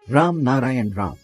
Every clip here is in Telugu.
రామ్ నారాయణ్ రామ్.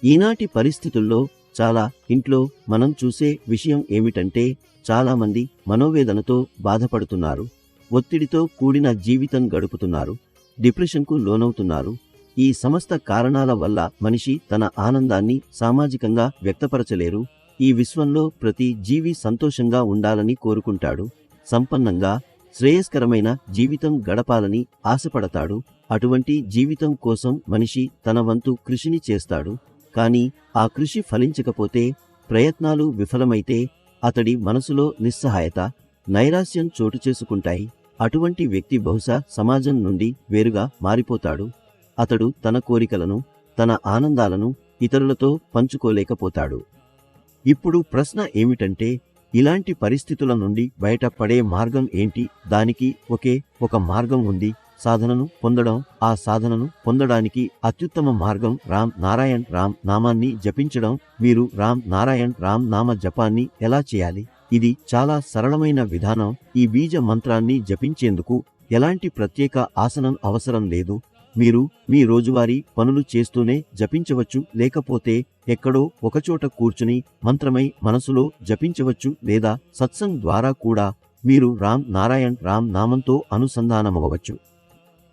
ఈనాటి పరిస్థితుల్లో చాలా ఇంట్లో మనం చూసే విషయం ఏమిటంటే, చాలామంది మనోవేదనతో బాధపడుతున్నారు, ఒత్తిడితో కూడిన జీవితం గడుపుతున్నారు, డిప్రెషన్కు లోనవుతున్నారు. ఈ సమస్త కారణాల వల్ల మనిషి తన ఆనందాన్ని సామాజికంగా వ్యక్తపరచలేరు. ఈ విశ్వంలో ప్రతి జీవి సంతోషంగా ఉండాలని కోరుకుంటాడు, సంపన్నంగా శ్రేయస్కరమైన జీవితం గడపాలని ఆశపడతాడు. అటువంటి జీవితం కోసం మనిషి తన వంతు కృషిని చేస్తాడు. కానీ ఆ కృషి ఫలించకపోతే, ప్రయత్నాలు విఫలమైతే అతడి మనసులో నిస్సహాయత, నైరాశ్యం చోటు చేసుకుంటాయి. అటువంటి వ్యక్తి బహుశా సమాజం నుండి వేరుగా మారిపోతాడు. అతడు తన కోరికలను, తన ఆనందాలను ఇతరులతో పంచుకోలేకపోతాడు. ఇప్పుడు ప్రశ్న ఏమిటంటే, ఇలాంటి పరిస్థితుల నుండి బయటపడే మార్గం ఏంటి? దానికి ఒకే ఒక మార్గం ఉంది, సాధనను పొందడం. ఆ సాధనను పొందడానికి అత్యుత్తమ మార్గం రామ్ నారాయణ్ రామ్ నామాన్ని జపించడం. మీరు రామ్ నారాయణ్ రామ్ నామ జపాన్ని ఎలా చేయాలి? ఇది చాలా సరళమైన విధానం. ఈ బీజ మంత్రాన్ని జపించేందుకు ఎలాంటి ప్రత్యేక ఆసనం అవసరం లేదు. మీరు మీ రోజువారీ పనులు చేస్తూనే జపించవచ్చు, లేకపోతే ఎక్కడో ఒకచోట కూర్చుని మంత్రమై మనసులో జపించవచ్చు, లేదా సత్సంగ్ ద్వారా కూడా మీరు రామ్ నారాయణ్ రామ్ నామంతో అనుసంధానమవ్వచ్చు.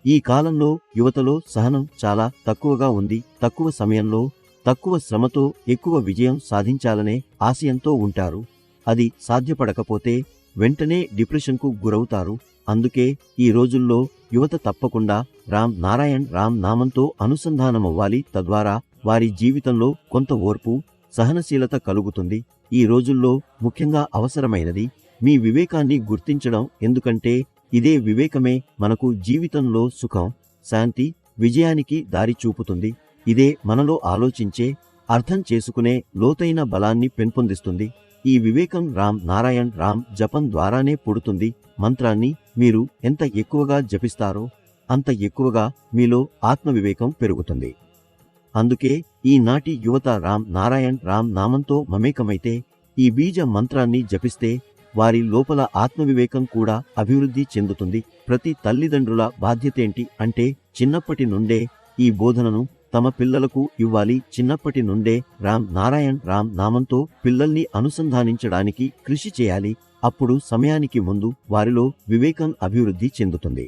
ఈ కాలంలో యువతలో సహనం చాలా తక్కువగా ఉంది. తక్కువ సమయంలో, తక్కువ శ్రమతో ఎక్కువ విజయం సాధించాలనే ఆశయంతో ఉంటారు. అది సాధ్యపడకపోతే వెంటనే డిప్రెషన్కు గురవుతారు. అందుకే ఈ రోజుల్లో యువత తప్పకుండా రామ్ నారాయణ్ రామ్ నామంతో అనుసంధానమవ్వాలి. తద్వారా వారి జీవితంలో కొంత ఓర్పు, సహనశీలత కలుగుతుంది. ఈ రోజుల్లో ముఖ్యంగా అవసరమైనది మీ వివేకాన్ని గుర్తించడం. ఎందుకంటే ఇదే వివేకమే మనకు జీవితంలో సుఖం, శాంతి, విజయానికి దారి చూపుతుంది. ఇదే మనలో ఆలోచించే, అర్థం చేసుకునే లోతైన బలాన్ని పెంపొందిస్తుంది. ఈ వివేకం రామ్ నారాయణ్ రామ్ జపం ద్వారానే పుడుతుంది. మంత్రాన్ని మీరు ఎంత ఎక్కువగా జపిస్తారో అంత ఎక్కువగా మీలో ఆత్మవివేకం పెరుగుతుంది. అందుకే ఈనాటి యువత రామ్ నారాయణ్ రామ్ నామంతో మమేకమైతే, ఈ బీజ మంత్రాన్ని జపిస్తే వారి లోపల ఆత్మవివేకం కూడా అభివృద్ధి చెందుతుంది. ప్రతి తల్లిదండ్రుల బాధ్యతేంటి అంటే, చిన్నప్పటి నుండే ఈ బోధనను తమ పిల్లలకు ఇవ్వాలి. చిన్నప్పటి నుండే రామ్ నారాయణ్ రామ్ నామంతో పిల్లల్ని అనుసంధానించడానికి కృషి చేయాలి. అప్పుడు సమయానికి ముందు వారిలో వివేకం అభివృద్ధి చెందుతుంది.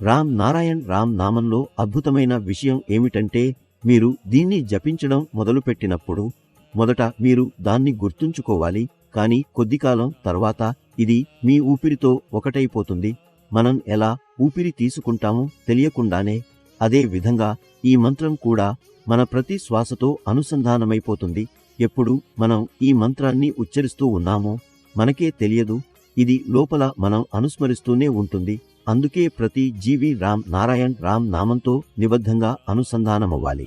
రామ్ నారాయణ్ రామ్ నామంలో అద్భుతమైన విషయం ఏమిటంటే, మీరు దీన్ని జపించడం మొదలుపెట్టినప్పుడు మొదట మీరు దాన్ని గుర్తుంచుకోవాలి. కానీ కొద్దికాలం తర్వాత ఇది మీ ఊపిరితో ఒకటైపోతుంది. మనం ఎలా ఊపిరి తీసుకుంటామో తెలియకుండానే, అదే విధంగా ఈ మంత్రం కూడా మన ప్రతి శ్వాసతో అనుసంధానమైపోతుంది. ఎప్పుడు మనం ఈ మంత్రాన్ని ఉచ్చరిస్తూ ఉన్నామో మనకే తెలియదు. ఇది లోపల మనం అనుస్మరిస్తూనే ఉంటుంది. అందుకే ప్రతి జీవి రామ్ నారాయణ్ రామ్ నామంతో నిబద్ధంగా అనుసంధానమవ్వాలి.